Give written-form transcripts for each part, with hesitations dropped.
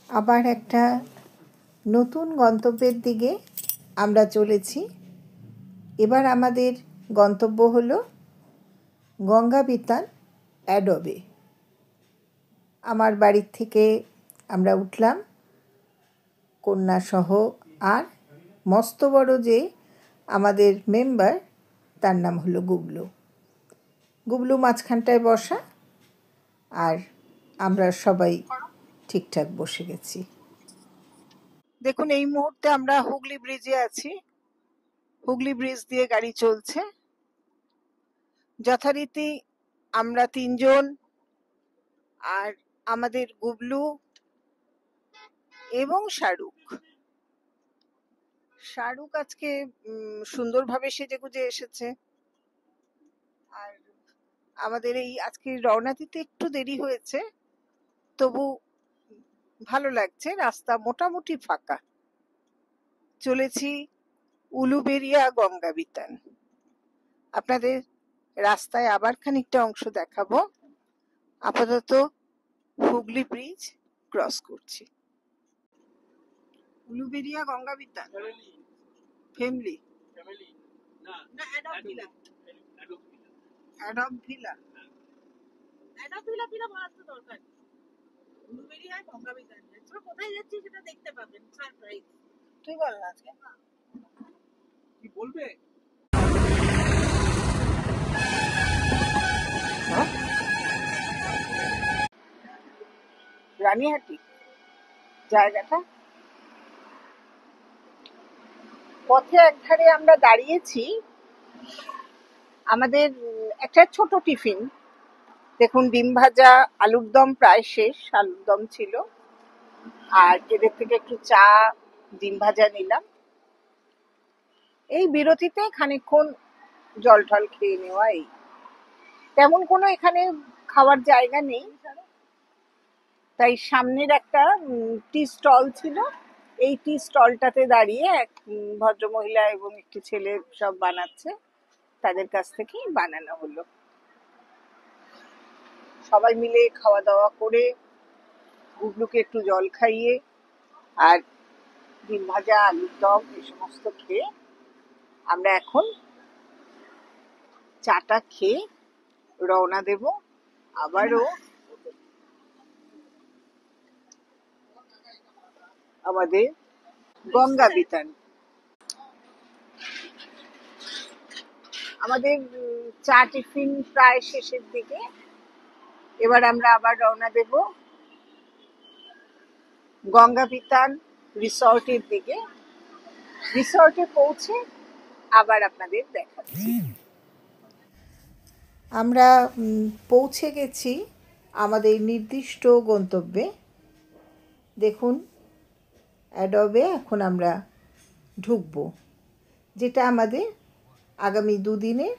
আবার একটা নতুন গন্তব্যের দিকে আমরা চলেছি। এবার আমাদের গন্তব্য হলো গঙ্গাবিতান অ্যাডোবে। আমার বাড়ির থেকে আমরা উঠলাম কন্যাসহ, আর মস্ত বড় যে আমাদের মেম্বার তার নাম হলো গুবলু। গুবলু মাঝখানটায় বসা, আর আমরা সবাই ঠিকঠাক বসে গেছি। দেখুন, এই মুহূর্তে আমরা হুগলি ব্রিজে আছি। হুগলি ব্রিজ দিয়ে গাড়ি চলছে। যথারীতি আমরা তিনজন, আর আমাদের গুবলু এবং শাহরুখ আজকে সুন্দরভাবে সেজেগুজে এসেছে। আর আমাদের এই আজকে রওনা দিতে একটু দেরি হয়েছে, তবু ভালো লাগছে। রাস্তা মোটামুটি ফাঁকা। চলেছি উলুবেড়িয়া গঙ্গাবিতান। আপনাদের রাস্তায় আবার খানিকটা অংশ দেখাবো। আপাতত হুগলি ব্রিজ ক্রস করছি। উলুবেড়িয়া গঙ্গাবিতান ফ্যামিলি না অ্যাডব ভিলা বলার তো দরকার। উলুবেড়িয়া গঙ্গাবিতান কোথায় যাচ্ছি সেটা দেখতে পাবেন। সারপ্রাইজ। তুই বল না আজকে কি বলবে। রানীহাটি জায়গাটা। পথে একধারে আমরা দাঁড়িয়েছি। আমাদের একটা ছোট টিফিন, দেখুন, ডিম ভাজা, আলুর দম প্রায় শেষ, আলুর দম ছিল, আর এদের থেকে একটু চা, ডিম ভাজা নিলাম। এই বিরতিতে খানিকক্ষণ জল টল খেয়ে নেওয়া। এই তেমন কোনো এখানে খাওয়ার জায়গা নেই, তাই সামনের একটা টি স্টল ছিল। এই টি স্টলটাতে দাঁড়িয়ে এক ভদ্রমহিলা এবং একটি ছেলে সব বানাচ্ছে, তাদের কাছ থেকেই বানানো হলো। সবাই মিলে খাওয়া দাওয়া করে, গুবলুকে একটু জল খাইয়ে আর ডিম ভাজা, আলুর দম এই সমস্ত খেয়ে আমরা এখন চাটা খেয়ে রওনা দেব আবারও আমাদের গঙ্গাবিতান। আমাদের চা টিফিন প্রায় শেষের দিকে। এবার আমরা আবার রওনা দেব গঙ্গাবিতান রিসর্টের দিকে। রিসর্টে পৌঁছে আবার আপনাদের দেখাচ্ছি। আমরা পৌঁছে গেছি আমাদের নির্দিষ্ট গন্তব্যে। দেখুন, অ্যাডোবে এখন আমরা ঢুকবো, যেটা আমাদের আগামী দুদিনের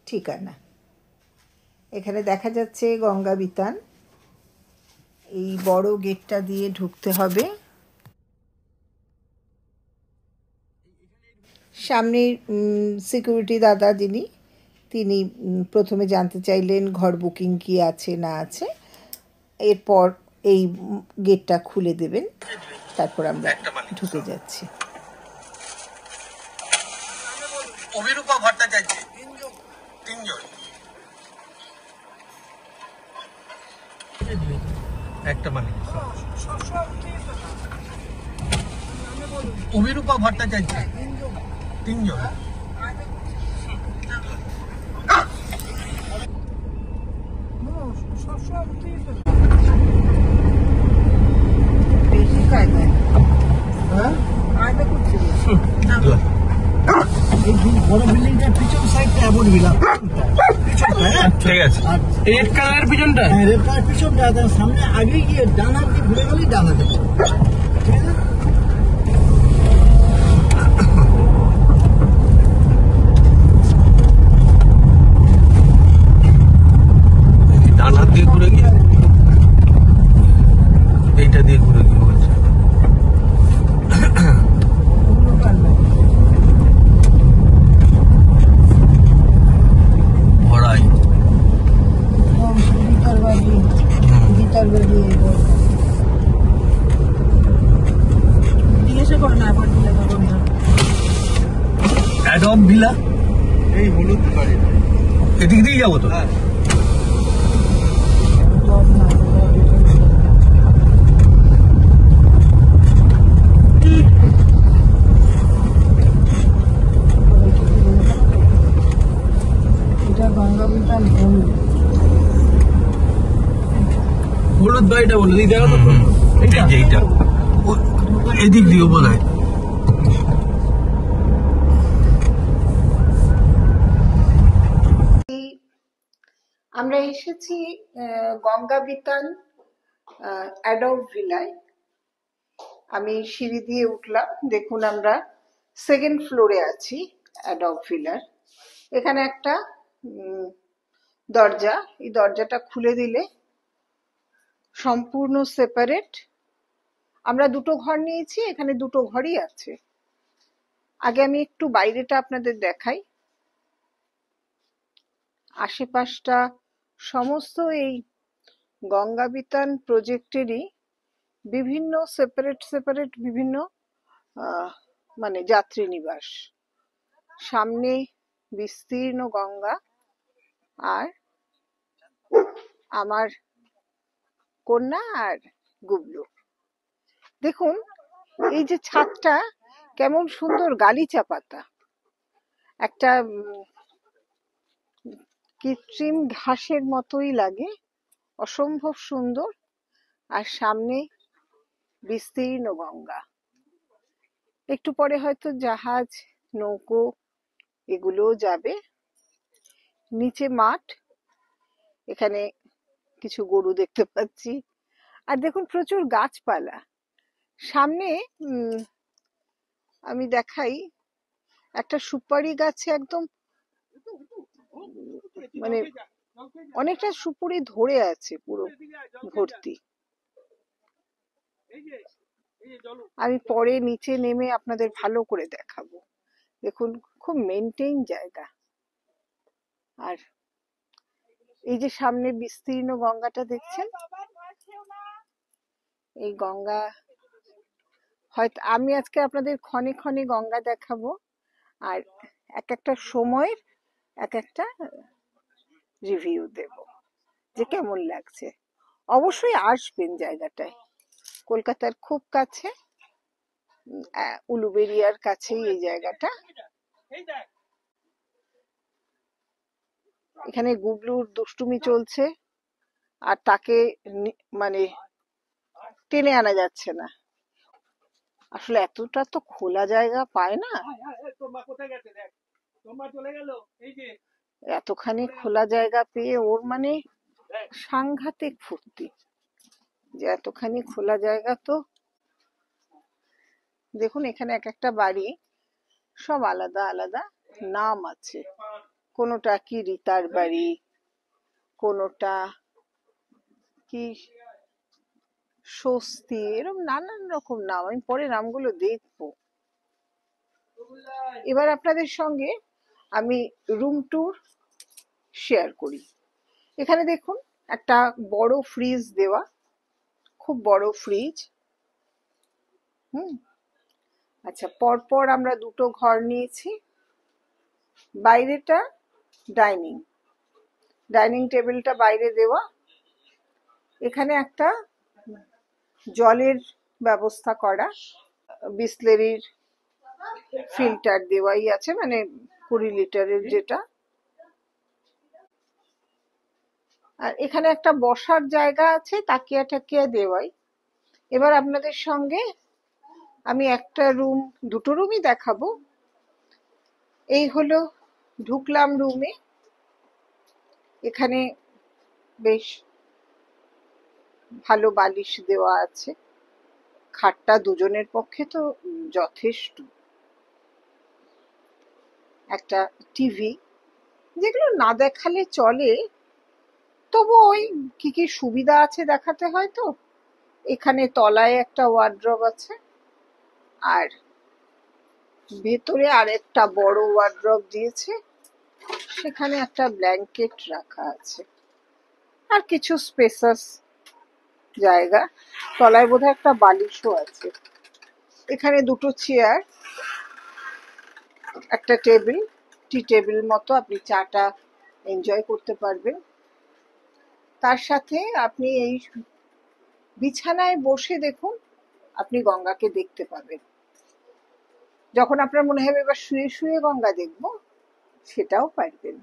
ঠিকানা। এখানে দেখা যাচ্ছে গঙ্গাবিতান। এই বড় গেটটা দিয়ে ঢুকতে হবে। সামনে সিকিউরিটি দাদা যিনি, তিনি প্রথমে জানতে চাইলেন ঘর বুকিং কি আছে না আছে। এরপর এই গেটটা খুলে দেবেন, তারপর আমরা ঢুকে যাচ্ছি। অভিরূপা ভট্টাচার্য, তিনজন। একটা মানে অভিরূপা ভট্টাচার্য, তিনজন। বড় বিল্ডিংটার পিছন সাইডটা অ্যাবোর্ড ভিলা, ঠিক আছে। রেড কালার পিছনটা, রেড কালার পিছনটা, তার সামনে আগে গিয়ে ডান হাত দিয়ে ঘুরে গেলেই ডান হাতে, ঠিক আছে। ডান হাত দিয়ে ঘুরে গিয়ে এইটা দিয়ে ঘুরে গিয়ে বলছে ভরাই। ভিলা? এই হলুদ বাড়ি। এদিক দিয়ে যাবো তো? হলুদ বাড়িটা বলে দিই, দেখো তো এইটা এদিক দিয়ে বোধ হয়। আমরা এসেছি গঙ্গাবিতান অ্যাডব ভিলায়। আমি সিঁড়ি দিয়ে উঠলাম, দেখুন আমরা সেকেন্ড ফ্লোরে আছি অ্যাডব ভিলার। এখানে একটা দরজা, এই দরজাটা খুলে দিলে সম্পূর্ণ সেপারেট। আমরা দুটো ঘর নিয়েছি, এখানে দুটো ঘরই আছে। আগে আমি একটু বাইরেটা আপনাদের দেখাই। আশেপাশটা সমস্ত এই গঙ্গাবিতান প্রজেক্টেরই বিভিন্ন সেপারেট বিভিন্ন মানে যাত্রী নিবাস। সামনে বিস্তীর্ণ গঙ্গা, আর আমার কন্যা আর গুবলু। দেখুন এই যে ছাদটা কেমন সুন্দর, গালিচা পাতা, একটা কৃত্রিম ঘাসের মতোই লাগে, অসম্ভব সুন্দর। আর সামনে বিস্তীর্ণ গঙ্গা। একটু পরে হয়তো জাহাজ, নৌকো এগুলোও যাবে। নিচে মাঠ, এখানে কিছু গরু দেখতে পাচ্ছি। আর দেখুন প্রচুর গাছপালা। সামনে আমি দেখাই, একটা সুপারি গাছে একদম মানে অনেকটা সুপুরি ধরে আছে, পুরো ভর্তি। আমি পরে নিচে নেমে আপনাদের ভালো করে দেখাবো। দেখুন খুব মেনটেইন জায়গা। আর এই যে সামনে বিস্তীর্ণ গঙ্গাটা দেখছেন, এই গঙ্গা হয়তো আমি আজকে আপনাদের ক্ষণে ক্ষণে গঙ্গা দেখাবো, আর এক একটা সময়ের এক একটা রিভিউ দেব যে কেমন লাগছে। অবশ্যই আসবেন জায়গাটায়, কলকাতার খুব কাছে, উলুবেরিয়ার কাছেই এই জায়গাটা। এখানে গুবলুর দুষ্টুমি চলছে, আর তাকে মানে টেনে আনা যাচ্ছে না। আসলে এতটা তো খোলা জায়গা পায় না, এতখানি খোলা জায়গা পেয়ে ওর মানে সাংঘাতিক ফুর্তি, যে এতখানি খোলা জায়গা। তো দেখুন এখানে এক একটা বাড়ি সব আলাদা আলাদা নাম আছে। কোনোটা কি রীতার বাড়ি, কোনোটা কি স্বস্তি, এরকম নানান রকম নাম। আমি পরে নামগুলো দেখবো। এবার আপনাদের সঙ্গে আমি রুম ট্যুর শেয়ার করি। এখানে দেখুন একটা বড় ফ্রিজ দেওয়া, খুব বড় ফ্রিজ। আচ্ছা, পরপর আমরা দুটো ঘর নিয়েছি। বাইরেটা ডাইনিং টেবিলটা বাইরে দেওয়া। এখানে একটা জলের ব্যবস্থা করা, বিসলেরির ফিল্টার দেওয়াই আছে, মানে 20 লিটারের যেটা। আর এখানে একটা বসার জায়গা আছে, তাকিয়া টাকিয়া দেওয়াই। এবার আপনাদের সঙ্গে আমি একটা রুম, দুটো রুমই দেখাবো। এই হলো ঢুকলাম রুমে। এখানে বেশ ভালো বালিশ দেওয়া আছে, খাটটা দুজনের পক্ষে তো যথেষ্ট। একটা টিভি, যেগুলো না দেখালে চলে, তবু ওই কি কি সুবিধা আছে দেখাতে হয়। তো এখানে তলায় একটা ওয়ার্ড্রব আছে, আর ভেতরে আরেকটা বড় ওয়ার্ড্রব দিয়েছে, সেখানে একটা ব্ল্যাঙ্কেট রাখা আছে, আর কিছু স্পেসাস জায়গা। তলায় বোধহয় একটা বালিশও আছে। এখানে দুটো চেয়ার, একটা টেবিল, টি টেবিল মতো আপনি চাটা এনজয় করতে পারবেন। তার সাথে আপনি এই বিছানায় বসে দেখুন আপনি গঙ্গাকে দেখতে পাবেন। যখন আপনার মনে হবে এবার শুয়ে শুয়ে গঙ্গা দেখব, সেটাও পারবেন।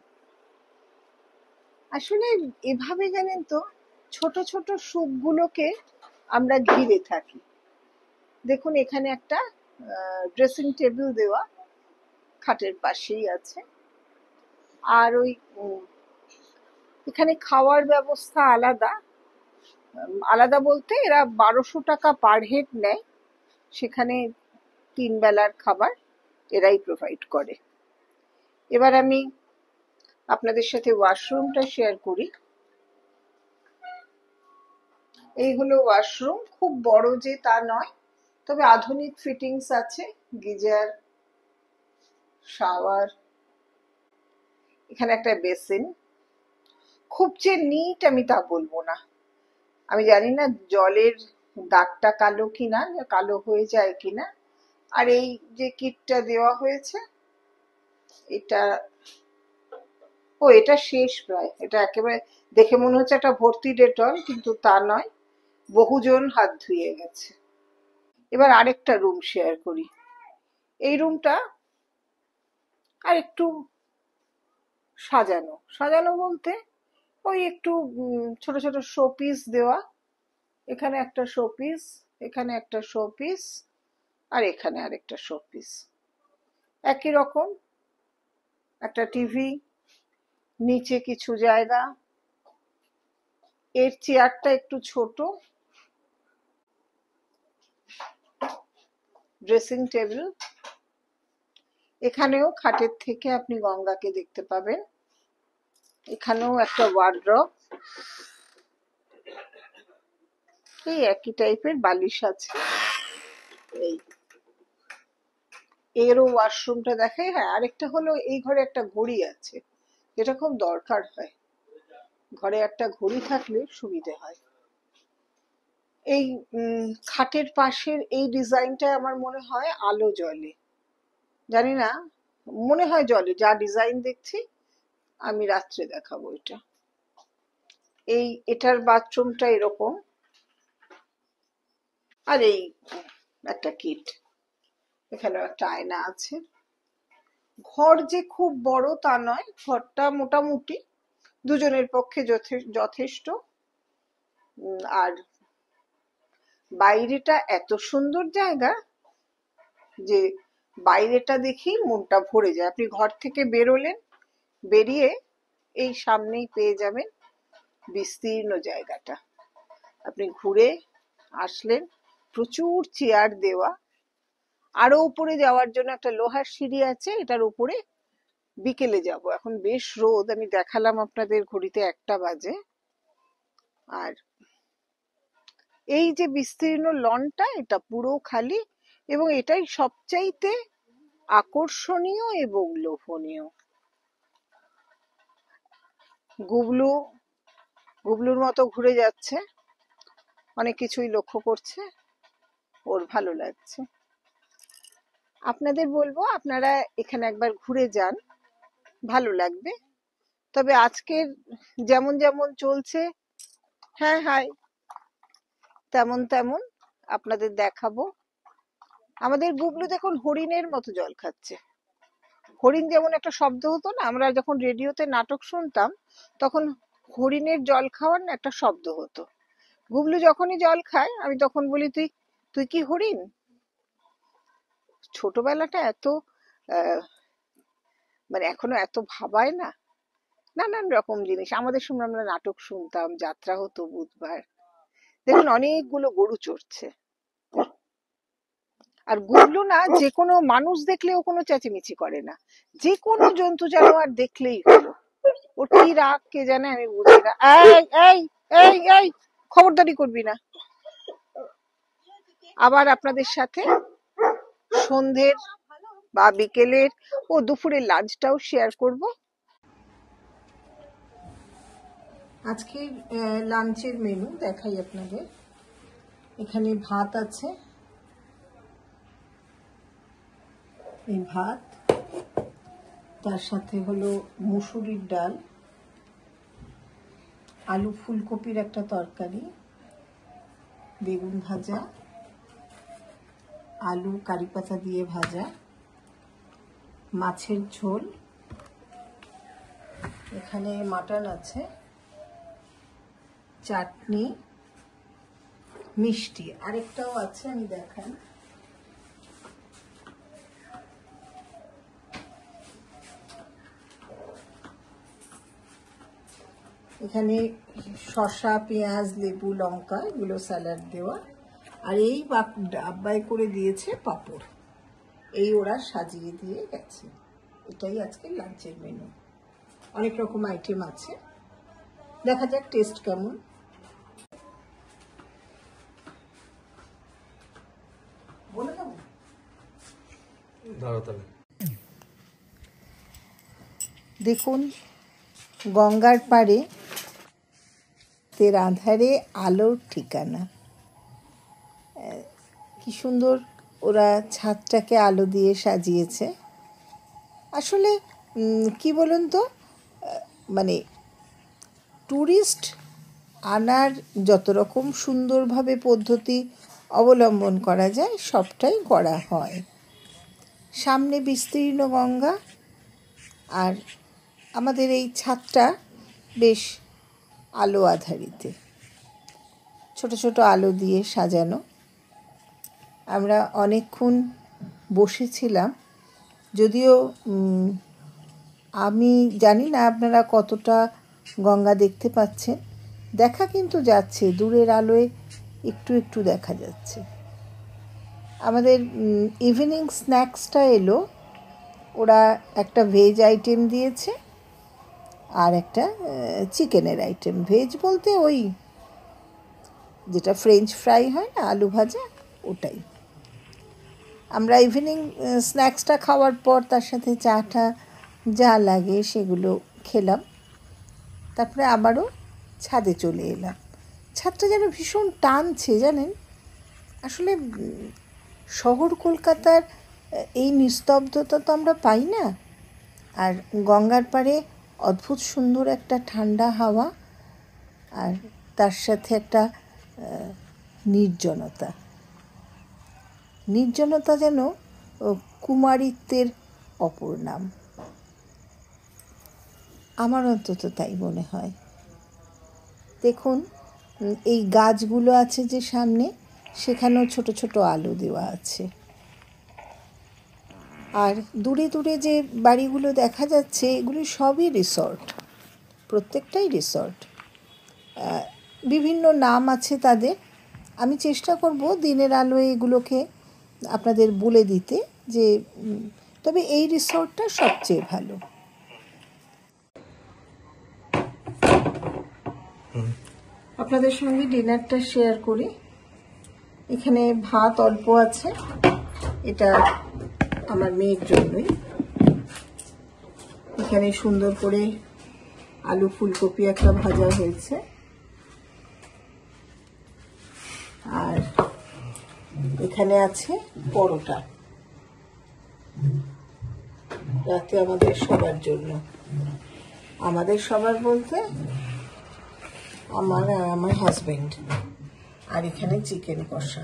আসলে এভাবে জানেন তো ছোট ছোট সুখগুলোকে আমরা ঘিরে থাকি। দেখুন এখানে একটা ড্রেসিং টেবিল দেওয়া খাটের পাশেই আছে, আর ওই এখানে খাওয়ার ব্যবস্থা আলাদা। আলাদা বলতে এরা 1200 টাকা পার হেড নেয়, সেখানে 3 বেলার খাবার এরাই প্রোভাইড করে। এবার আমি আপনাদের সাথে ওয়াশরুমটা শেয়ার করি। এই হলো ওয়াশরুম, খুব বড় যে তা নয়, তবে আধুনিক ফিটিংস আছে, গিজার, শাওয়ার, এখানে একটা বেসিন। খুব যে নিট আমি তা বলবো না, আমি জানি না জলের দাগটা কালো কিনা, কালো হয়ে যায় কিনা। আর এই যে কিটটা দেওয়া হয়েছে, এটা এটা শেষ প্রায়, এটা একেবারে দেখে মনে হচ্ছে একটা ভর্তি ডেটল, কিন্তু তা নয়, বহুজন হাত ধুয়ে গেছে। এবার আরেকটা রুম শেয়ার করি। এই রুমটা আর একটু সাজানো, সাজানো বলতে ওই একটু ছোট ছোট শোপিস দেওয়া। এখানে একটা শোপিস, এখানে একটা শোপিস, আর এখানে আরেকটা শোপিস, একই রকম একটা টিভি, নিচে কিছু জায়গা। এর চেয়ারটা একটু ছোট, ড্রেসিং টেবিল, এখানেও খাটের থেকে আপনি গঙ্গাকে দেখতে পাবেন। এখানেও একটা ওয়ার্ড্রপ, এই একই টাইপের বালিশ আছে। এই এরও ওয়াশরুমটা দেখাই। হ্যাঁ, আরেকটা হলো এই ঘরে একটা ঘড়ি আছে, যেটা খুব দরকার হয়, ঘরে একটা ঘড়ি থাকলে সুবিধে হয়। এই খাটের পাশের এই ডিজাইনটা আমার মনে হয় আলো জ্বলে, জানি না, মনে হয় জলে, যা ডিজাইন দেখছি। আমি রাত্রে দেখাবো এটা। এটার বাথরুমটা এরকম, আর এই একটা কিট, এখানে একটা আয়না আছে। ঘর যে খুব বড় তা নয়, ঘরটা মোটামুটি দুজনের পক্ষে যথেষ্ট। আর বাইরেটা এত সুন্দর জায়গা যে বাইরেটা দেখেই মনটা ভরে যায়। আপনি ঘর থেকে বেরোলেন, বেরিয়ে এই সামনেই পেয়ে যাবেন বিস্তীর্ণ জায়গাটা। আপনি ঘুরে আসলেন, প্রচুর চেয়ার দেওয়া। আরো উপরে যাওয়ার জন্য একটা লোহার সিঁড়ি আছে, এটার উপরে বিকেলে যাব। এখন বেশ রোদ, আমি দেখালাম আপনাদের ঘড়িতে 1টা বাজে। আর এই যে বিস্তীর্ণ লনটা, এটা পুরো খালি, এবং এটাই সবচাইতে আকর্ষণীয় এবং লোভনীয়। গুবলুর মতো ঘুরে যাচ্ছে, অনেক কিছুই লক্ষ্য করছে, ওর ভালো লাগছে। আপনাদের বলবো আপনারা এখানে একবার ঘুরে যান, ভালো লাগবে। তবে আজকের যেমন যেমন চলছে, হ্যাঁ হাই, তেমন তেমন আপনাদের দেখাবো। আমাদের গুবলু দেখুন হরিণের মতো জল খাচ্ছে। হরিণ যেমন একটা শব্দ হতো না, আমরা যখন রেডিওতে নাটক শুনতাম তখন হরিণের জল খাওয়ার না একটা শব্দ হতো। গুবলু যখনই জল খায় আমি তখন বলি, তুই কি হরিণ? ছোটবেলাটা এত মানে এখনো এত ভাবায় না, নানান রকম জিনিস। আমাদের সময় আমরা নাটক শুনতাম, যাত্রা হতো বুধবার, দেখুন অনেকগুলো গরু চড়ছে। আর গুবলু না যে কোনো মানুষ দেখলেও কোনো চেঁচিমেচি করে না, যে কোনো জন্তু জানোয়ার দেখলেই হলো। ওর কি রাগ কে জানে, আমি বুঝি না। এই এই এই এই খবরদারি করবি না। আবার আপনাদের সাথে সন্ধ্যের বা বিকেলের ও দুপুরের লাঞ্চটাও শেয়ার করব। আজকের লাঞ্চের মেনু দেখাই আপনাদের। এখানে ভাত আছে, এই ভাত, তার সাথে হলো মুসুরির ডাল, আলু ফুলকপির একটা তরকারি, বেগুন ভাজা, আলু কারি পাতা দিয়ে ভাজা, মাছের ঝোল, এখানে মাটন আছে, চাটনি, মিষ্টি আরেকটাও আছে, আমি দেখাই। এখানে শসা, পেঁয়াজ, লেবু, লঙ্কা এগুলো স্যালাড দেওয়া, আর এই ডাব্বায় করে দিয়েছে পাঁপড়। এই ওরা সাজিয়ে দিয়ে গেছে। এটাই আজকে লাঞ্চের মেনু। অনেক রকম আইটেম আছে, দেখা যাক টেস্ট কেমন। বলে দেবো দেখুন গঙ্গার পাড়ে তের আধারে আলোর ঠিকানা। কি সুন্দর ওরা ছাদটাকে আলো দিয়ে সাজিয়েছে। আসলে কি বলুন তো, মানে ট্যুরিস্ট আনার যত রকম সুন্দরভাবে পদ্ধতি অবলম্বন করা যায় সবটাই করা হয়। সামনে বিস্তীর্ণ গঙ্গা, আর আমাদের এই ছাদটা বেশ আলো আধারিতে, ছোট ছোট আলো দিয়ে সাজানো। আমরা অনেকক্ষণ বসেছিলাম, যদিও আমি জানি না আপনারা কতটা গঙ্গা দেখতে পাচ্ছেন। দেখা কিন্তু যাচ্ছে, দূরের আলোয় একটু একটু দেখা যাচ্ছে। আমাদের ইভিনিং স্ন্যাক্সটা এলো, ওরা একটা ভেজ আইটেম দিয়েছে আর একটা চিকেনের আইটেম। ভেজ বলতে ওই যেটা ফ্রেঞ্চ ফ্রাই হয় না, আলু ভাজা, ওটাই। আমরা ইভিনিং স্ন্যাক্সটা খাওয়ার পর তার সাথে চাটা যা লাগে সেগুলো খেলাম, তারপরে আবারও ছাদে চলে এলাম। ছাদটা যেন ভীষণ টানছে জানেন। আসলে শহর কলকাতার এই নিস্তব্ধতা তো আমরা পাই না, আর গঙ্গার পাড়ে অদ্ভুত সুন্দর একটা ঠান্ডা হাওয়া, আর তার সাথে একটা নির্জনতা। নির্জনতা যেন কুমারিত্বের অপর নাম, আমার অন্তত তাই মনে হয়। দেখুন এই গাছগুলো আছে যে সামনে, সেখানেও ছোট ছোট আলো দেওয়া আছে। আর দূরে দূরে যে বাড়িগুলো দেখা যাচ্ছে, এগুলি সবই রিসর্ট, প্রত্যেকটাই রিসর্ট। বিভিন্ন নাম আছে তাদের। আমি চেষ্টা করব দিনের আলোয় এগুলোকে আপনাদের বলে দিতে, যে তবে এই রিসর্টটা সবচেয়ে ভালো। আপনাদের সঙ্গে ডিনারটা শেয়ার করি। এখানে ভাত অল্প আছে, এটা আমার মেয়ের জন্যই। এখানে সুন্দর করে আলু ফুলকপি একটা ভাজা হয়েছে, আর এখানে আছে পরোটা, রাতে আমাদের সবার জন্য। আমাদের সবার বলতে আমার আর আমার হাজবেন্ড। আর এখানে চিকেন কষা।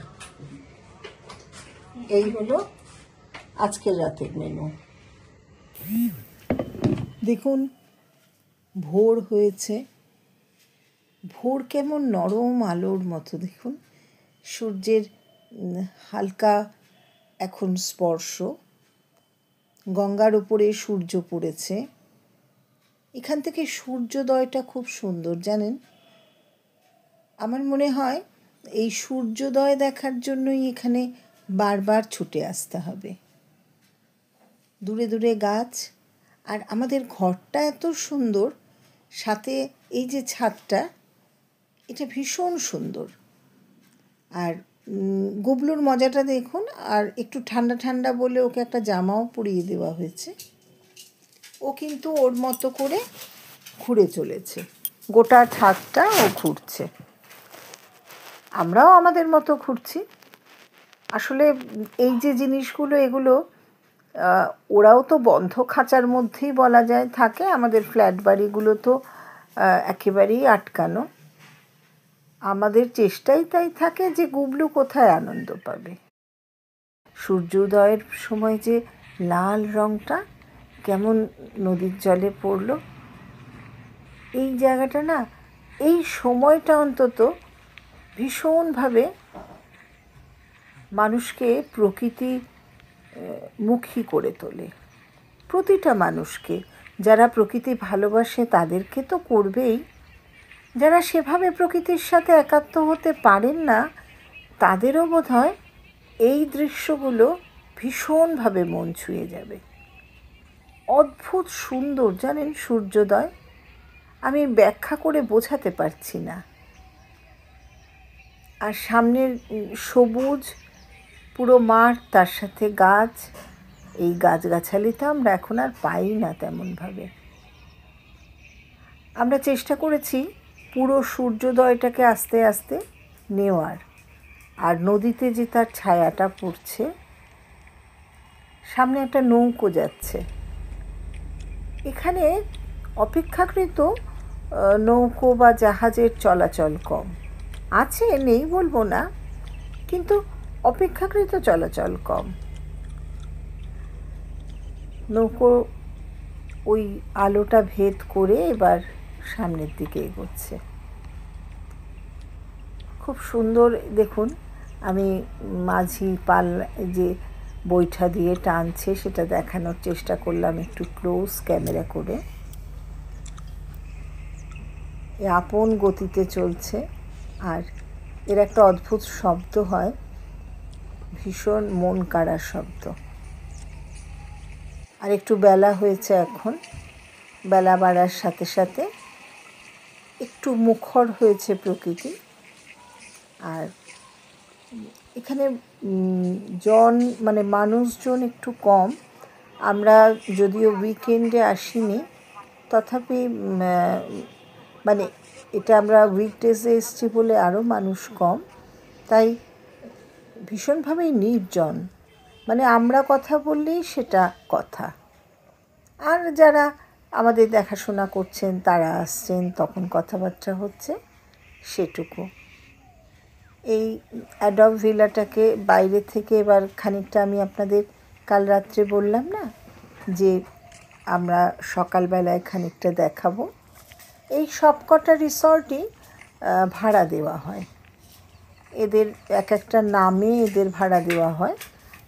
এই হলো আজকের রাতের মেনু। দেখুন ভোর হয়েছে, ভোর কেমন নরম আলোর মতো। দেখুন সূর্যের হালকা এখন স্পর্শ, গঙ্গার উপরে সূর্য পড়েছে। এখান থেকে সূর্যোদয়টা খুব সুন্দর জানেন। আমার মনে হয় এই সূর্যোদয় দেখার জন্যই এখানে বারবার ছুটে আসতে হবে। দূরে দূরে গাছ, আর আমাদের ঘরটা এত সুন্দর, সাথে এই যে ছাদটা, এটা ভীষণ সুন্দর। আর গুবলুর মজাটা দেখুন, আর একটু ঠান্ডা ঠান্ডা বলে ওকে একটা জামাও পরিয়ে দেওয়া হয়েছে। ও কিন্তু ওর মতো করে ঘুরে চলেছে, গোটা ছাদটা ও ঘুরছে। আমরাও আমাদের মতো ঘুরছি। আসলে এই যে জিনিসগুলো, এগুলো ওরাও তো বন্ধ খাঁচার মধ্যেই বলা যায় থাকে, আমাদের ফ্ল্যাট বাড়িগুলো তো একেবারেই আটকানো। আমাদের চেষ্টাই তাই থাকে যে গুবলু কোথায় আনন্দ পাবে। সূর্যোদয়ের সময় যে লাল রঙটা কেমন নদীর জলে পড়লো, এই জায়গাটা না, এই সময়টা অন্তত ভীষণভাবে মানুষকে প্রকৃতি মুখী করে তোলে। প্রতিটা মানুষকে, যারা প্রকৃতি ভালোবাসে তাদেরকে তো করবেই, যারা সেভাবে প্রকৃতির সাথে একাত্ম হতে পারেন না তাদেরও বোধহয় এই দৃশ্যগুলো ভীষণভাবে মন ছুঁয়ে যাবে। অদ্ভুত সুন্দর জানেন সূর্যোদয়, আমি ব্যাখ্যা করে বোঝাতে পারছি না। আর সামনের সবুজ পুরো মাঠ, তার সাথে গাছ, এই গাছগাছালি তো আমরা এখন আর পাই না তেমনভাবে। আমরা চেষ্টা করেছি পুরো সূর্যোদয়টাকে আস্তে আস্তে নেওয়ার। আর নদীতে যে তার ছায়াটা পড়ছে, সামনে একটা নৌকো যাচ্ছে, এখানে অপেক্ষাকৃত নৌকো বা জাহাজের চলাচল কম আছে, নেই বলবো না, কিন্তু অপেক্ষাকৃত চলাচল কম। নৌকো ওই আলোটা ভেদ করে এবার সামনের দিকে এগোচ্ছে। খুব সুন্দর দেখুন, আমি মাঝি যে বৈঠা দিয়ে টানছে সেটা দেখানোর চেষ্টা করলাম একটু ক্লোজ ক্যামেরা করে। আপন গতিতে চলছে, আর এর একটা অদ্ভুত শব্দ হয়, ভীষণ মন কাড়া শব্দ। আর একটু বেলা হয়েছে এখন, বেলা বাড়ার সাথে সাথে একটু মুখর হয়েছে প্রকৃতি। আর এখানে মানুষজন একটু কম। আমরা যদিও উইকেন্ডে আসিনি, তথাপি এটা আমরা উইকডেজে এসেছি বলে আরও মানুষ কম, তাই ভীষণভাবেই নির্জন। আমরা কথা বললেই সেটা কথা। আর যারা আমাদের দেখাশোনা করছেন তারা আসছেন, তখন কথাবার্তা হচ্ছে, সেটুকু। এই অ্যাডব ভিলাটাকে বাইরে থেকে এবার খানিকটা আমি আপনাদের কাল রাত্রে বললাম না যে আমরা সকালবেলায় খানিকটা দেখাবো। এই সবকটা রিসর্টই ভাড়া দেওয়া হয়, এদের এক একটা নামে এদের ভাড়া দেওয়া হয়।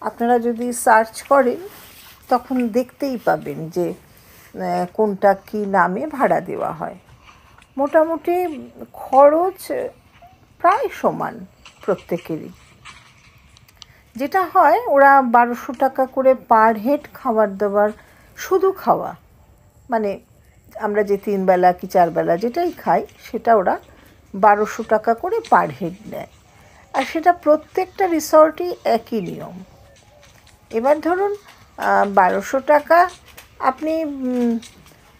আপনারা যদি সার্চ করেন তখন দেখতেই পাবেন যে কোনটা কী নামে ভাড়া দেওয়া হয়। মোটামুটি খরচ প্রায় সমান প্রত্যেকেরই। যেটা হয়, ওরা 1200 টাকা করে পার হেড খাবার দাবার, শুধু খাওয়া, আমরা যে 3 বেলা কি 4 বেলা যেটাই খাই সেটা ওরা 1200 টাকা করে পার হেড নেয়। আর সেটা প্রত্যেকটা রিসর্টই একই নিয়ম। এবার ধরুন 1200 টাকা আপনি,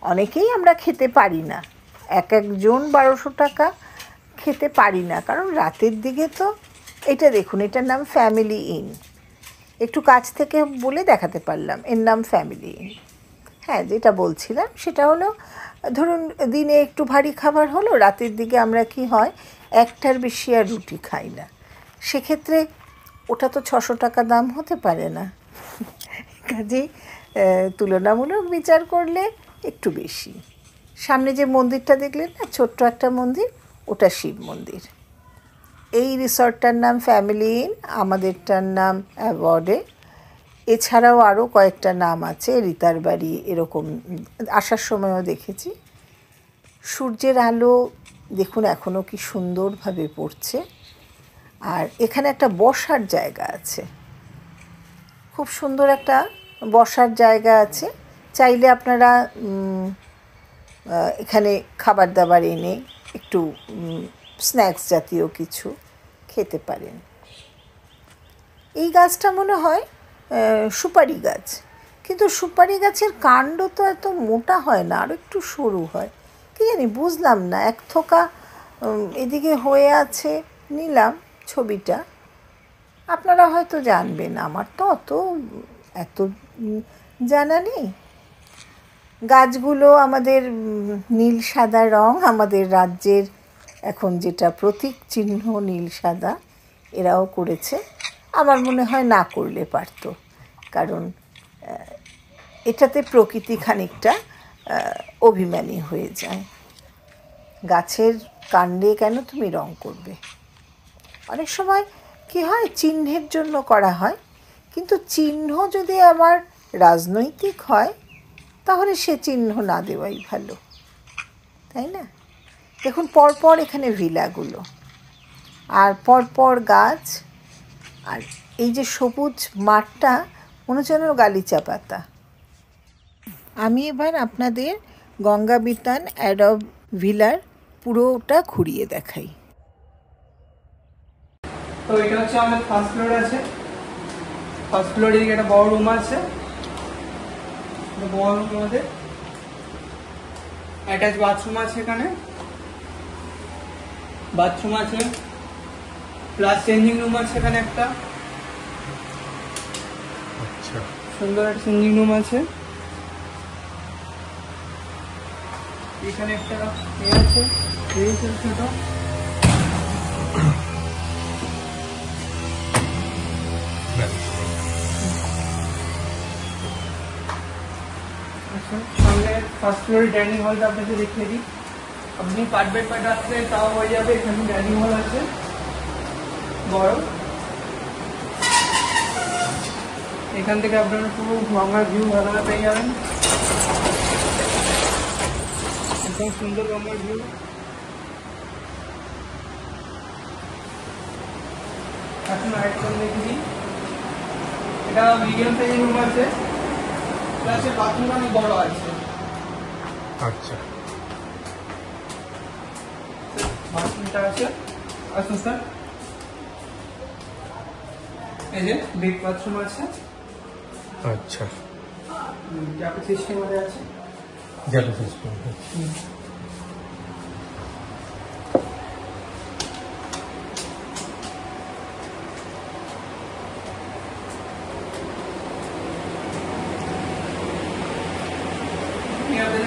অনেকেই আমরা খেতে পারি না, এক একজন 1200 টাকা খেতে পারি না, কারণ রাতের দিকে তো এটা দেখুন, এটার নাম ফ্যামিলি ইন। একটু কাছ থেকে বলে দেখাতে পারলাম, এর নাম ফ্যামিলি ইন। হ্যাঁ, যেটা বলছিলাম সেটা হলো, ধরুন দিনে একটু ভারী খাবার হলো, রাতের দিকে আমরা কি হয়, একটার বেশি আর রুটি খাই না, সেক্ষেত্রে ওটা তো 600 টাকা দাম হতে পারে না। কাজেই তুলনামূলক বিচার করলে একটু বেশি। সামনে যে মন্দিরটা দেখলেন না, ছোট্ট একটা মন্দির, ওটা শিব মন্দির। এই রিসর্টটার নাম ফ্যামিলি ইন, আমাদেরটার নাম অ্যাওয়ার্ডে। এছাড়াও আরও কয়েকটা নাম আছে, রিতার বাড়ি, এরকম আসার সময়ও দেখেছি। সূর্যের আলো দেখুন এখনও কি সুন্দরভাবে পড়ছে। আর এখানে একটা বসার জায়গা আছে, খুব সুন্দর একটা বসার জায়গা আছে। চাইলে আপনারা এখানে খাবার দাবার এনে একটু স্ন্যাক্স জাতীয় কিছু খেতে পারেন। এই গাছটা মনে হয় সুপারি গাছ, কিন্তু সুপারি গাছের কাণ্ড তো এত মোটা হয় না, আরও একটু সরু হয়, কি জানি বুঝলাম না। এক থোকা এদিকে হয়ে আছে, নিলাম ছবিটা, আপনারা হয়তো জানবেন, আমার তো এত জানা নেই? গাছগুলো আমাদের নীল সাদা রং, আমাদের রাজ্যের এখন যেটা প্রতীক চিহ্ন নীল সাদা, এরাও করেছে। আমার মনে হয় না করলে পারতো, কারণ এটাতে প্রকৃতি খানিকটা অভিমানী হয়ে যায়। গাছের কাণ্ডে কেন তুমি রং করবে? অনেক সময় কি হয়, চিহ্নের জন্য করা হয়, কিন্তু চিহ্ন যদি আমার রাজনৈতিক হয় তাহলে সে চিহ্ন না দেওয়াই ভালো, তাই না? দেখুন পরপর এখানে ভিলাগুলো, আর পরপর গাছ, আর এই যে সবুজ মাঠটা মনে হচ্ছে যেন গালিচা পাতা। আমি এবার আপনাদের গঙ্গাবিতান অ্যাডব ভিলার পুরোটা ঘুরিয়ে দেখাই। তো এটা হচ্ছে আমাদের ফার্স্ট ফ্লোর আছে। ফার্স্ট ফ্লোরে দিকে একটা বড় রুম আছে, বড় রুম আমাদের অ্যাটাচ বাথরুম আছে, এখানে বাথরুম আছে প্লাস চেঞ্জিং রুম আছে এখানে একটা। আচ্ছা, সুন্দর একটা চেঞ্জিং রুম আছে। এখানে একটা আছে ছোট ছোট। সামনে ফার্স্ট ফ্লোরে ডাইনিং হলটা আপনাকে দেখিয়ে দিই। আপনি পার্ট বাই পার্ট আসলে তাও হয়ে যাবে। এখানে ডাইনিং হল আছে বড়, এখান থেকে আপনারা পুরো গঙ্গার ভিউ ভালোভাবে পেয়ে যাবেন। একদম সুন্দর গঙ্গার ভিউ। এখন আরেকটা দেখে দিই, এটা মিডিয়াম সাইজের রুম আছে, প্লাস বাথরুমটা অনেক বড় আছে। আচ্ছা, বাথরুমটা আছে। আসুন স্যার, এই যে বিগ বাথরুম আছে। আচ্ছা, ট্যাপ সিস্টেম আছে। Jello system.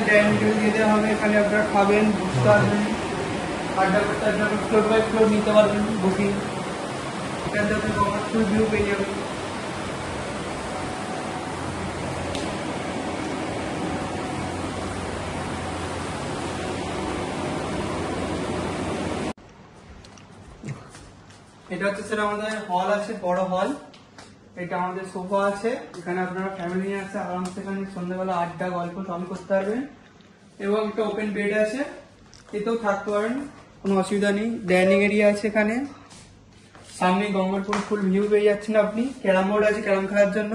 ডাইনিং টেবিল দিয়ে দেওয়া হবে, এখানে আপনারা খাবেন, বসতে পারবেন, আড্ডা করতে আপনারা ফ্লোর বাই ফ্লোর নিতে পারবেন বুকিং। এখান থেকে আপনি ফুল ভিউ পেয়ে যাবেন। এটা হচ্ছে স্যার আমাদের হল আছে, বড় হল। এটা আমাদের সোফা আছে, এখানে আপনারা ফ্যামিলি নিয়ে আসে আরামসে এখানে সন্ধ্যাবেলা আড্ডা গল্প সবই করতে পারবেন। এবং একটা ওপেন বেড আছে, এতেও থাকতে পারেন, কোনো অসুবিধা নেই। ডাইনিং এরিয়া আছে এখানে, সামনে গঙ্গারপুর ফুল ভিউ পেয়ে যাচ্ছেন আপনি। ক্যারাম বোর্ড আছে ক্যারাম খেলার জন্য,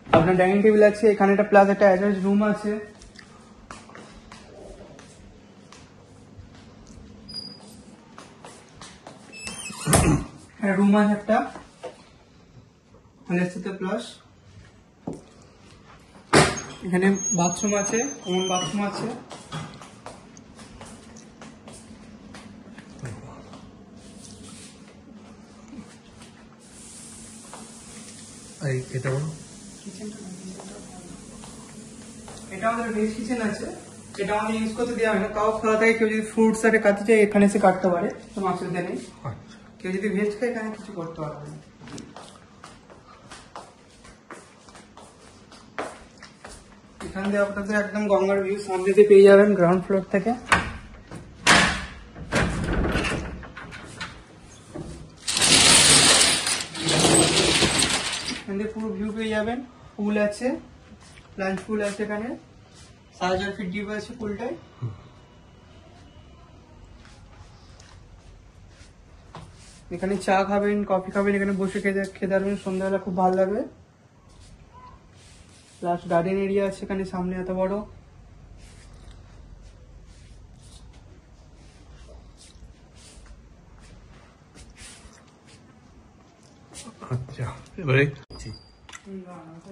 আপনার ডাইনিং টেবিল আছে এখানে, একটা প্লাস একটা অ্যাটাচ রুম আছে। রুম আছে একটা প্লাস এখানে বাথরুম আছে, কমন বাথরুম আছে। এটা বলো, এটা আমাদের ভেজ কিচেন আছে, এটা আমাদের ইউজ করতে দেওয়া হয় না। তাও খোলা থাকে, কেউ যদি ফ্রুটস আরে কাটতে চায় এখানে এসে কাটতে পারে, কোনো অসুবিধা নেই। কেউ যদি ভেজ খায় এখানে কিছু করতে পারবে না। এখান দিয়ে আপনাদের একদম গঙ্গার ভিউ সামনে দিয়ে পেয়ে যাবেন গ্রাউন্ড ফ্লোর থেকে। এখান দিয়ে পুরো ভিউ পেয়ে যাবেন। পুল আছে, লাঞ্চ পুল আছে এখানে, 7,000 ফিট ডিপ আছে পুলটায়। এখানে চা খাবেন, কফি খাবেন, এখানে বসে খেতে পারবেন সন্ধ্যাবেলা, খুব ভালো লাগবে। প্লাস গার্ডেন এরিয়া আছে এখানে সামনে এত বড়। আচ্ছা, এবারে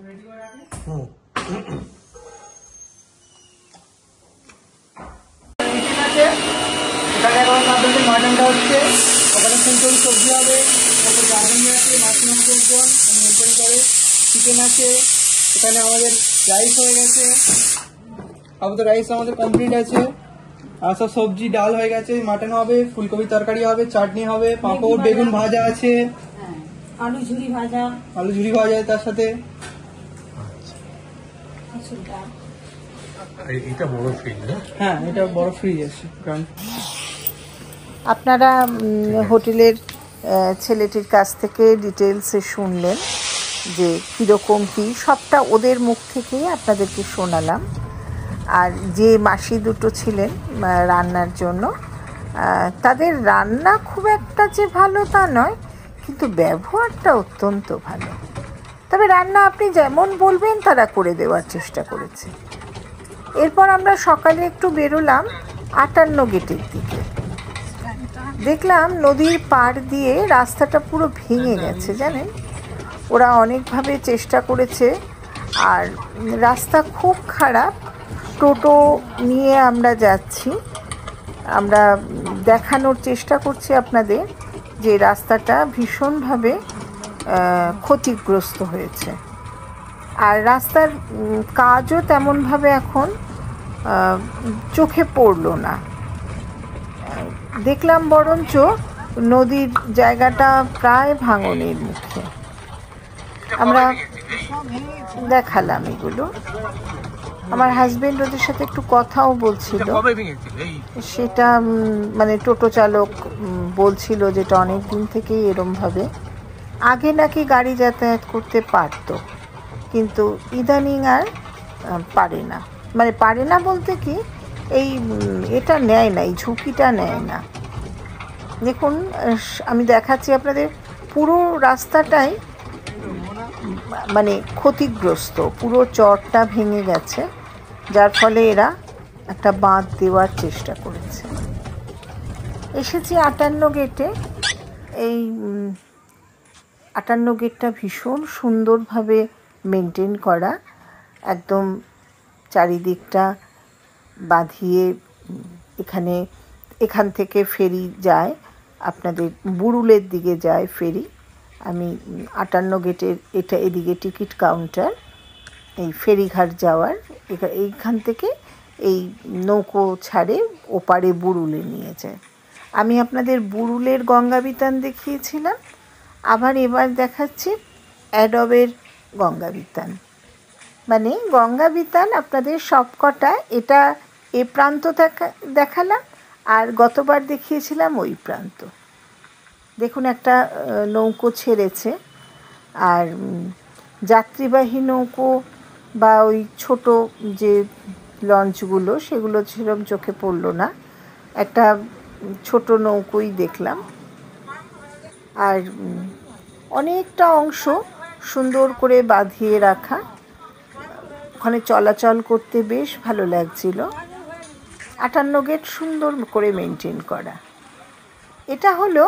রেডি করে রাখি। এখানে এখন আপনাদের মাটনটা হচ্ছে, ওখানে ফুলকপি সবজি হবে, তারপর গার্ডেন আছে, মাছরুম আছে, একজন করে চিকেন আছে, এখানে আমাদের রাইস হয়ে গেছে, আপাতত রাইস আমাদের কমপ্লিট আছে। আর সব সবজি ডাল হয়ে গেছে, মাটন হবে, ফুলকপি তরকারি হবে, চাটনি হবে, পাঁপড়, বেগুন ভাজা আছে, আলু ঝুরি ভাজা, তার সাথে। এটা বড় ফ্রিজ না? হ্যাঁ, এটা বড় ফ্রিজ আছে। আপনারা হোটেলের ছেলেটির কাছ থেকে ডিটেলসে শুনলেন যে কীরকম কী, সবটা ওদের মুখ থেকেই আপনাদেরকে শোনালাম। আর যে মাসি দুটো ছিলেন রান্নার জন্য, তাদের রান্না খুব একটা যে ভালো তা নয়, কিন্তু ব্যবহারটা অত্যন্ত ভালো। তবে রান্না আপনি যেমন বলবেন তারা করে দেওয়ার চেষ্টা করেছে। এরপর আমরা সকালে একটু বেরোলাম 58 গেটের দিকে। দেখলাম নদীর পাড় দিয়ে রাস্তাটা পুরো ভেঙে গেছে, জানেন। ওরা অনেকভাবে চেষ্টা করেছে, আর রাস্তা খুব খারাপ। টোটো নিয়ে আমরা যাচ্ছি, আমরা দেখানোর চেষ্টা করছি আপনাদের যে রাস্তাটা ভীষণভাবে ক্ষতিগ্রস্ত হয়েছে। আর রাস্তার কাজও তেমনভাবে এখন চোখে পড়লো না। দেখলাম বরঞ্চ নদীর জায়গাটা প্রায় ভাঙনের মুখে। আমরা দেখালাম এগুলো। আমার হাজবেন্ড ওদের সাথে একটু কথাও বলছিল, সেটা মানে টোটো চালক বলছিল যেটা অনেক দিন থেকেই এরমভাবে, আগে নাকি গাড়ি যাতায়াত করতে পারতো, কিন্তু ইদানিং আর পারে না। মানে পারে না বলতে কি, এই এটা নেয় না, এই ঝুঁকিটা নেয় না। দেখুন, আমি দেখাচ্ছি আপনাদের, পুরো রাস্তাটাই মানে ক্ষতিগ্রস্ত, পুরো চরটা ভেঙে গেছে, যার ফলে এরা একটা বাঁধ দেওয়ার চেষ্টা করেছে। এসেছি 58 গেটে। এই 58 গেটটা ভীষণ সুন্দরভাবে মেনটেন করা, একদম চারিদিকটা বাঁধিয়ে। এখান থেকে ফেরি যায়, আপনাদের বুরুলের দিকে যায় ফেরি। আমি 58 গেটের এদিকে টিকিট কাউন্টার, এই ফেরিঘাট যাওয়ার, এইখান থেকে এই নৌকো ছাড়ে ওপারে বুরুলে নিয়ে যায়। আমি আপনাদের বুরুলের গঙ্গাবিতান দেখিয়েছিলাম, আবার এবার দেখাচ্ছি অ্যাডবের গঙ্গাবিতান। মানে গঙ্গাবিতান আপনাদের সবকটা, এটা এ প্রান্ত দেখালাম, আর গতবার দেখিয়েছিলাম ওই প্রান্ত। দেখুন, একটা নৌকো ছেড়েছে, আর যাত্রীবাহী নৌকো বা ওই ছোট যে লঞ্চগুলো, সেগুলো সেরকম চোখে পড়লো না, একটা ছোট নৌকোই দেখলাম। আর অনেকটা অংশ সুন্দর করে বাঁধিয়ে রাখা, ওখানে চলাচল করতে বেশ ভালো লাগছিল। 58 গেট সুন্দর করে মেনটেন করা। এটা হলো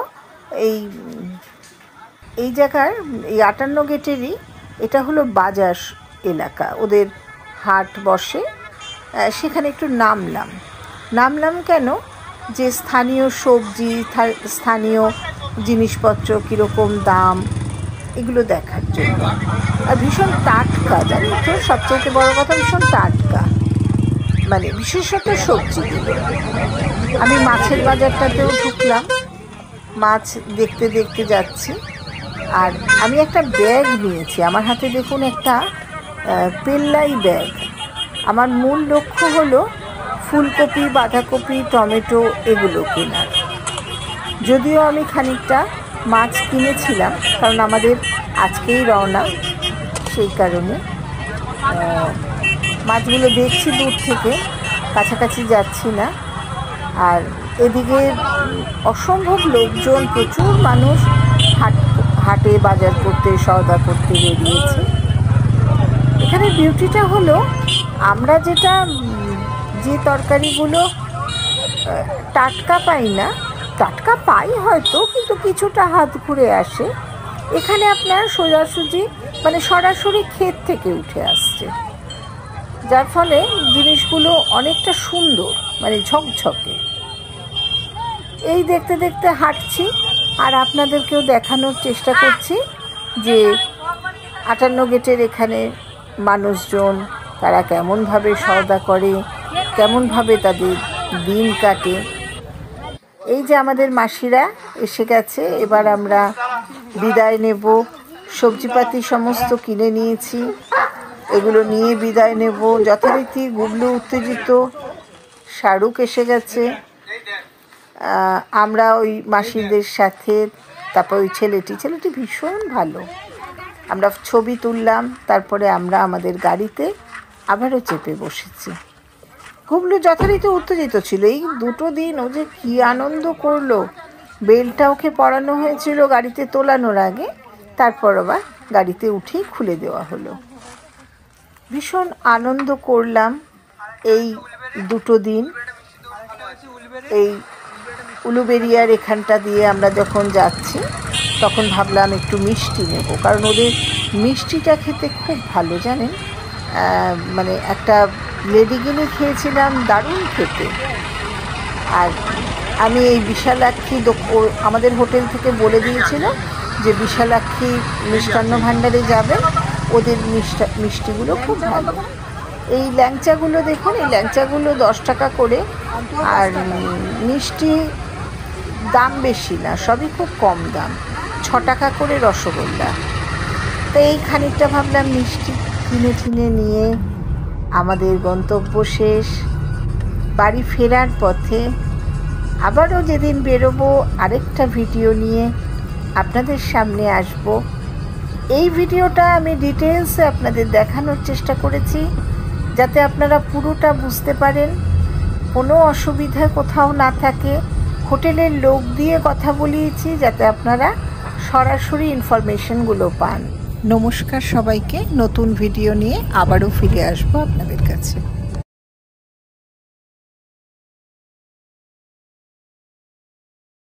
এই জায়গার, এই 58 গেটেরই এটা হলো বাজার এলাকা, ওদের হাট বসে। সেখানে একটু নামলাম কেন, যে স্থানীয় সবজি, স্থানীয় জিনিসপত্র কীরকম দাম, এগুলো দেখার জন্য। আর ভীষণ টাটকা, জানেন তো, সবচেয়ে বড় কথা ভীষণ টাটকা, মানে বিশেষত সবজিগুলো। আমি মাছের বাজারটাতেও ঢুকলাম, মাছ দেখতে দেখতে যাচ্ছি। আর আমি একটা ব্যাগ নিয়েছি আমার হাতে, দেখুন, একটা পেল্লাই ব্যাগ। আমার মূল লক্ষ্য হলো ফুলকপি, বাঁধাকপি, টমেটো এগুলো কেনার। যদিও আমি খানিকটা মাছ কিনেছিলাম, কারণ আমাদের আজকেই রওনা, সেই কারণে মাছগুলো দেখছি দূর থেকে, কাছাকাছি যাচ্ছি না। আর এদিকে অসম্ভব লোকজন, প্রচুর মানুষ হাটে বাজার করতে, সওদা করতে বেরিয়েছে। এখানে বিউটিটা হলো, আমরা যে তরকারিগুলো টাটকা পাই না, টাটকা পাই হয়তো, কিন্তু কিছুটা হাত ঘুরে আসে, এখানে আপনার সোজাসুজি মানে সরাসরি ক্ষেত থেকে উঠে আসছে, যার ফলে জিনিসগুলো অনেকটা সুন্দর, মানে ঝকঝকে। এই দেখতে দেখতে হাঁটছি, আর আপনাদেরকেও দেখানোর চেষ্টা করছি যে 58 গেটের এখানে মানুষজন, তারা কেমনভাবে সওদা করে, কেমনভাবে তাদের দিন কাটে। এই যে আমাদের মাসিরা এসে গেছে, এবার আমরা বিদায় নেব। সবজিপাতি সমস্ত কিনে নিয়েছি, এগুলো নিয়ে বিদায় নেব। যথারীতি গুবলু উত্তেজিত, শাহরুখ এসে গেছে। আমরা ওই মাসিদের সাথে, তারপর ওই ছেলেটি ভীষণ ভালো, আমরা ছবি তুললাম। তারপরে আমরা আমাদের গাড়িতে আবারও চেপে বসেছি। গুবলু যথারীতি উত্তেজিত ছিল। এই 2 দিন ও যে কী আনন্দ করলো। বেলটা ওকে পরানো হয়েছিল গাড়িতে তোলানোর আগে, তারপর আবার গাড়িতে উঠেই খুলে দেওয়া হলো। ভীষণ আনন্দ করলাম এই 2 দিন। এই উলুবেরিয়ার এখানটা দিয়ে আমরা যখন যাচ্ছি তখন ভাবলাম একটু মিষ্টি নেব, কারণ ওদের মিষ্টিটা খেতে খুব ভালো, জানেন। মানে একটা লেডিগিনি খেয়েছিলাম, দারুণ খেতে। আর আমি এই বিশালাক্ষী আমাদের হোটেল থেকে বলে দিয়েছিল যে বিশালাক্ষী মিষ্টান্ন ভাণ্ডারে যাবে, ওদের মিষ্টিগুলো খুব ভালো। এই ল্যাংচাগুলো দেখুন, এই ল্যাংচাগুলো 10 টাকা করে, আর মিষ্টি দাম বেশি না, সবই খুব কম দাম, 6 টাকা করে রসগোল্লা। তো এই খানিকটা ভাবলাম মিষ্টি কিনে নিয়ে আমাদের গন্তব্য শেষ। বাড়ি ফেরার পথে আবারও যেদিন বেরোবো আরেকটা ভিডিও নিয়ে আপনাদের সামনে আসব। এই ভিডিওটা আমি ডিটেলসে আপনাদের দেখানোর চেষ্টা করেছি, যাতে আপনারা পুরোটা বুঝতে পারেন, কোনো অসুবিধা কোথাও না থাকে। হোটেলের লোক দিয়ে কথা বলিয়েছি যাতে আপনারা সরাসরি ইনফরমেশনগুলো পান। নমস্কার সবাইকে, নতুন ভিডিও নিয়ে আবারও ফিরে আসবো আপনাদের কাছে।